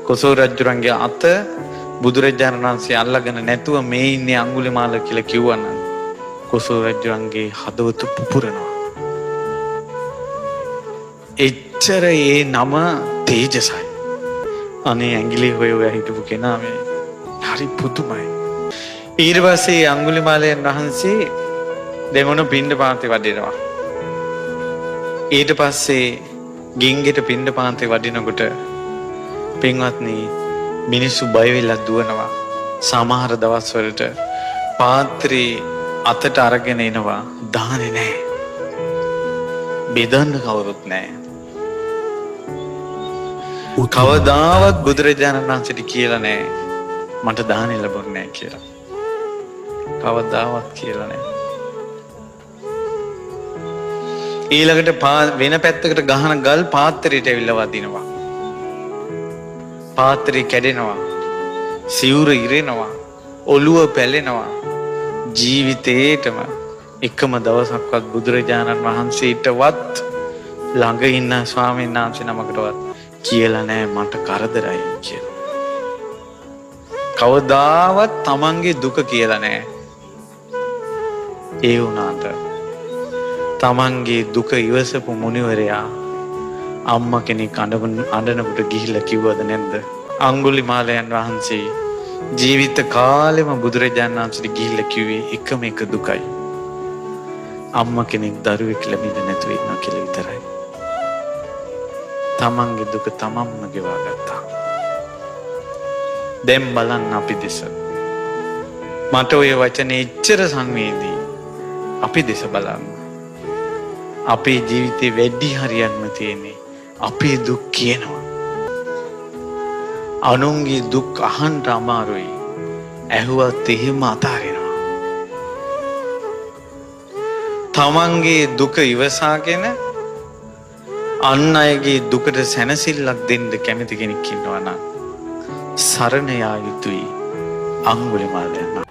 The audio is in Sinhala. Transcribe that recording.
කොසල් රජුරන්ගේ අත බුදුරජාණන් වහන්සේ අල්ලගෙන නැතුව මේ ඉන්නේ අඟුලිමාල කියලා කිව්වනම් කොසල් රජුරන්ගේ හදවත පුපුරනවා. එච්චර ඒ නම තේජසයි. අනේ ඇඟිලි හොය හිටපු කෙනා මේ හරි පුදුමයි. ඊට පස්සේ අඟුලිමාලයන් වහන්සේ දෙමොන පිණ්ඩපාතේ වඩිනවා. ඊට පස්සේ ගිංගෙට පිණ්ඩපාතේ වඩිනකොට පින්වත්නි මිනිස්සු බය වෙලා දුවනවා. සමහර දවස්වලට පාත්‍රේ අතට අරගෙන එනවා දාන්නේ නැහැ. බෙදන්න කවුරුත් නැහැ. කවදාවත් බුදුරජාණන් වහන්සේට කියලා නැහැ මට දාන්නේ ලැබුණේ නැහැ කියලා. කවදාවත් කියලා නැහැ. ඊළඟට වෙන පැත්තකට ගහන ගල් පාත්‍රයට ඇවිල්ලා වදිනවා. පාත්‍රේ කැඩෙනවා. සිවුර ඉරෙනවා. ඔළුව පැලෙනවා. ජීවිතේටම එකම දවසක්වත් බුදුරජාණන් වහන්සේටවත් ළඟ ඉන්න ස්වාමීන් වහන්සේ නමකටවත් කියලා නෑ මට කරදරයි කියලා. කවදාවත් තමන්ගේ දුක කියලා නෑ. ඒ වුණාට තමන්ගේ දුක ඉවසපු මුනිවරයා අම්මා කෙනෙක් අඬනකොට ගිහිල්ලා කිව්වද නැද්ද? අඟුලිමාලයන් වහන්සේ ජීවිත කාලෙම බුදුරජාණන් වහන්සේට ගිහිල්ලා කිව්වේ එකම එක දුකයි. අම්මා කෙනෙක් දරුවෙක් ලැබෙන්න නැතුව ඉන්නවා කියලා විතරයි. තමන්ගේ දුක තමන්ම ගෙවා ගත්තා. දැන් බලන්න අපි දෙස. මට ඔය වචනේ එච්චර සංවේදී. අපි දෙස බලන්න. අපේ ජීවිතේ වැඩි හරියක්ම තියෙන්නේ අපේ දුක් කියනවා. අනුන්ගේ දුක් අහන්න අමාරුයි. ඇහුවත් එහෙම අතාරිනවා. තමන්ගේ දුක ඉවසාගෙන අන් අයගේ දුකට සැනසෙල්ලක් දෙන්න කැමති කෙනෙක් ඉන්නවා නම් සරණ යා යුතුයි අඟුලිමාලයන්